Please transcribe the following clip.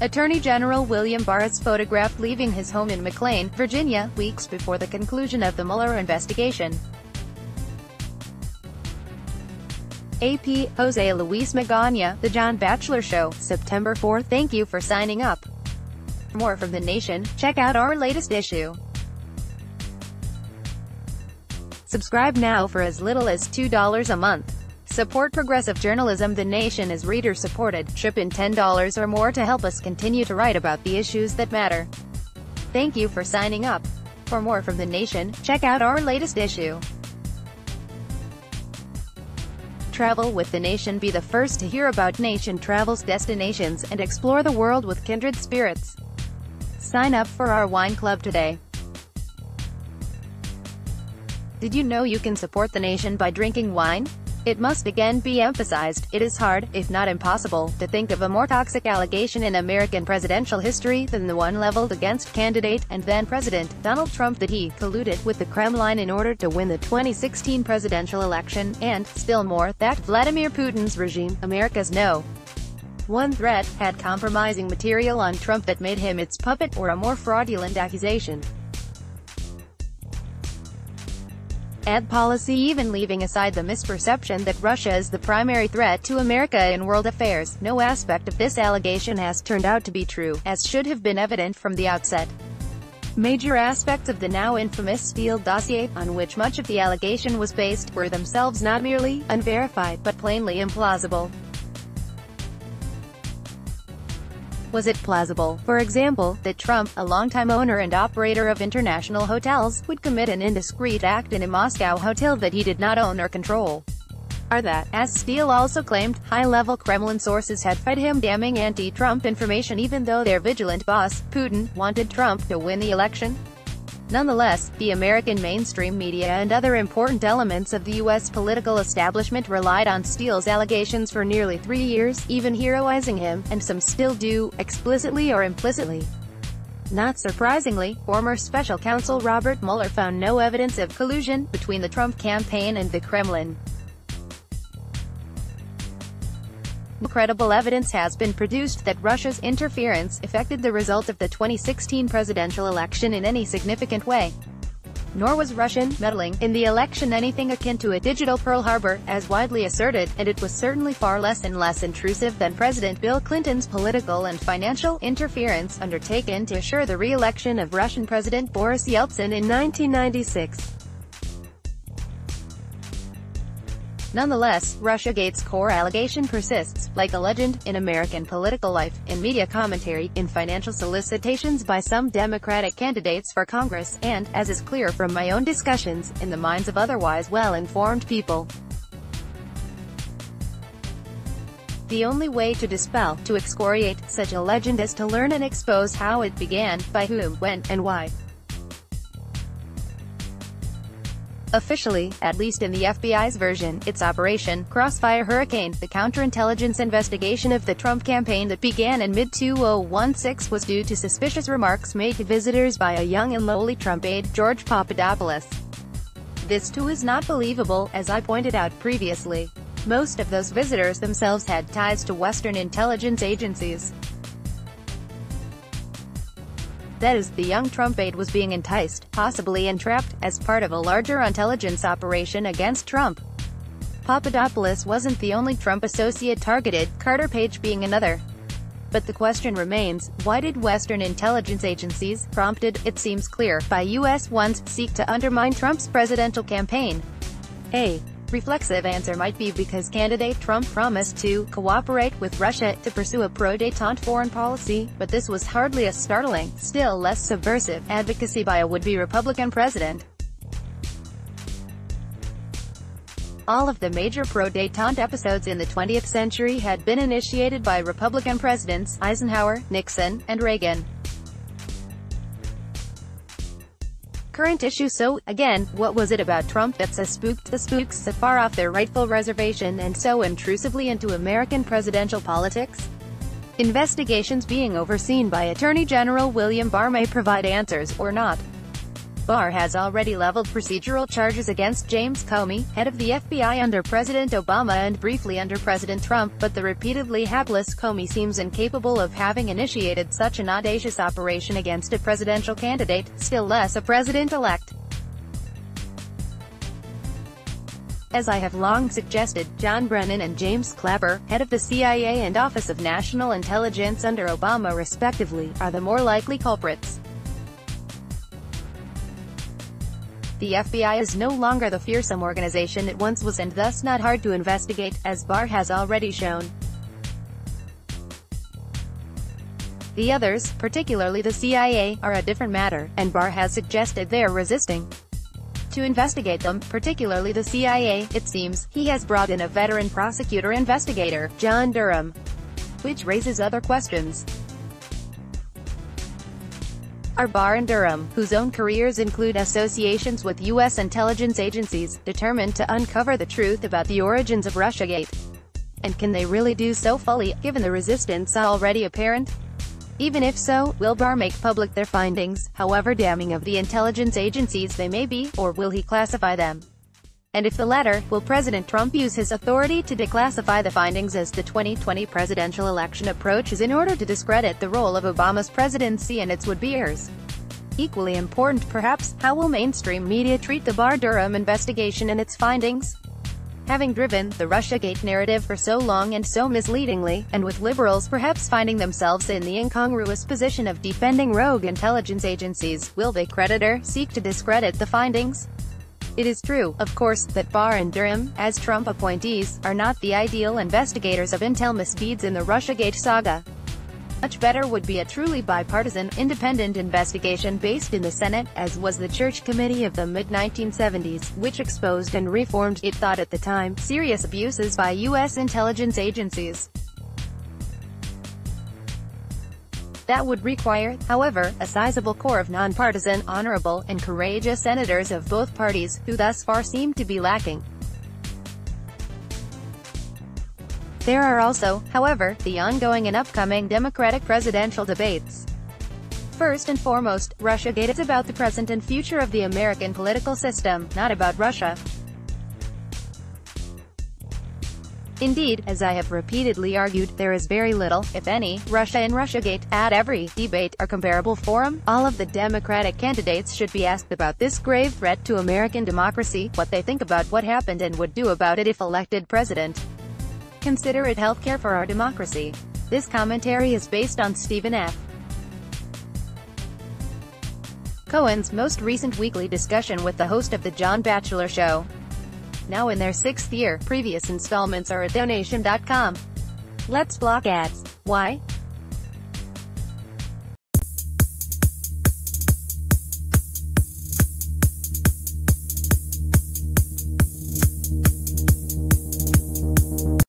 Attorney General William Barr is photographed leaving his home in McLean, Virginia, weeks before the conclusion of the Mueller investigation. AP, Jose Luis Magana, The John Batchelor Show, September 4. Thank you for signing up. For more from The Nation, check out our latest issue. Subscribe now for as little as $2 a month. Support progressive journalism. The Nation is reader-supported. Chip in $10 or more to help us continue to write about the issues that matter. Thank you for signing up. For more from The Nation, check out our latest issue. Travel with The Nation. Be the first to hear about Nation Travel's destinations, and explore the world with kindred spirits. Sign up for our wine club today. Did you know you can support The Nation by drinking wine? It must again be emphasized, it is hard, if not impossible, to think of a more toxic allegation in American presidential history than the one leveled against candidate, and then President, Donald Trump, that he colluded with the Kremlin in order to win the 2016 presidential election, and, still more, that Vladimir Putin's regime, America's No. 1 threat, had compromising material on Trump that made him its puppet, or a more fraudulent accusation. Ad policy. Even leaving aside the misperception that Russia is the primary threat to America in world affairs, no aspect of this allegation has turned out to be true, as should have been evident from the outset. Major aspects of the now infamous Steele dossier, on which much of the allegation was based, were themselves not merely unverified, but plainly implausible. Was it plausible, for example, that Trump, a longtime owner and operator of international hotels, would commit an indiscreet act in a Moscow hotel that he did not own or control? Or that, as Steele also claimed, high-level Kremlin sources had fed him damning anti-Trump information even though their vigilant boss, Putin, wanted Trump to win the election? Nonetheless, the American mainstream media and other important elements of the U.S. political establishment relied on Steele's allegations for nearly 3 years, even heroizing him, and some still do, explicitly or implicitly. Not surprisingly, former special counsel Robert Mueller found no evidence of collusion between the Trump campaign and the Kremlin. No credible evidence has been produced that Russia's interference affected the result of the 2016 presidential election in any significant way. Nor was Russian meddling in the election anything akin to a digital Pearl Harbor, as widely asserted, and it was certainly far less and less intrusive than President Bill Clinton's political and financial interference undertaken to assure the re-election of Russian President Boris Yeltsin in 1996. Nonetheless, Russiagate's core allegation persists, like a legend, in American political life, in media commentary, in financial solicitations by some Democratic candidates for Congress, and, as is clear from my own discussions, in the minds of otherwise well-informed people. The only way to dispel, to excoriate, such a legend is to learn and expose how it began, by whom, when, and why. Officially, at least in the FBI's version, its Operation Crossfire Hurricane, the counterintelligence investigation of the Trump campaign that began in mid-2016, was due to suspicious remarks made to visitors by a young and lowly Trump aide, George Papadopoulos. This too is not believable, as I pointed out previously. Most of those visitors themselves had ties to Western intelligence agencies. That is, the young Trump aide was being enticed, possibly entrapped, as part of a larger intelligence operation against Trump. Papadopoulos wasn't the only Trump associate targeted, Carter Page being another. But the question remains, why did Western intelligence agencies, prompted, it seems clear, by U.S. ones, seek to undermine Trump's presidential campaign? A reflexive answer might be because candidate Trump promised to cooperate with Russia to pursue a pro-détente foreign policy, but this was hardly a startling, still less subversive, advocacy by a would-be Republican president. All of the major pro-détente episodes in the 20th century had been initiated by Republican presidents, Eisenhower, Nixon, and Reagan. Current issue. So, again, what was it about Trump that spooked the spooks so far off their rightful reservation and so intrusively into American presidential politics? Investigations being overseen by Attorney General William Barr may provide answers, or not. Barr has already leveled procedural charges against James Comey, head of the FBI under President Obama and briefly under President Trump, but the repeatedly hapless Comey seems incapable of having initiated such an audacious operation against a presidential candidate, still less a president-elect. As I have long suggested, John Brennan and James Clapper, head of the CIA and Office of National Intelligence under Obama respectively, are the more likely culprits. The FBI is no longer the fearsome organization it once was and thus not hard to investigate, as Barr has already shown. The others, particularly the CIA, are a different matter, and Barr has suggested they are resisting. To investigate them, particularly the CIA, it seems, he has brought in a veteran prosecutor-investigator, John Durham. Which raises other questions. Are Barr and Durham, whose own careers include associations with U.S. intelligence agencies, determined to uncover the truth about the origins of Russiagate? And can they really do so fully, given the resistance already apparent? Even if so, will Barr make public their findings, however damning of the intelligence agencies they may be, or will he classify them? And if the latter, will President Trump use his authority to declassify the findings as the 2020 presidential election approaches in order to discredit the role of Obama's presidency and its would-be heirs? Equally important perhaps, how will mainstream media treat the Barr-Durham investigation and its findings? Having driven the Russiagate narrative for so long and so misleadingly, and with liberals perhaps finding themselves in the incongruous position of defending rogue intelligence agencies, will they credit or seek to discredit the findings? It is true, of course, that Barr and Durham, as Trump appointees, are not the ideal investigators of intel misdeeds in the Russiagate saga. Much better would be a truly bipartisan, independent investigation based in the Senate, as was the Church Committee of the mid-1970s, which exposed and reformed, it thought at the time, serious abuses by U.S. intelligence agencies. That would require, however, a sizable core of nonpartisan, honorable, and courageous senators of both parties, who thus far seem to be lacking. There are also, however, the ongoing and upcoming Democratic presidential debates. First and foremost, Russiagate is about the present and future of the American political system, not about Russia. Indeed, as I have repeatedly argued, there is very little, if any, Russia in Russiagate. At every debate or comparable forum, all of the Democratic candidates should be asked about this grave threat to American democracy, what they think about what happened and would do about it if elected president. Consider it healthcare for our democracy. This commentary is based on Stephen F. Cohen's most recent weekly discussion with the host of The John Batchelor Show. Now in their 6th year, previous installments are at donation.com. Let's block ads. Why?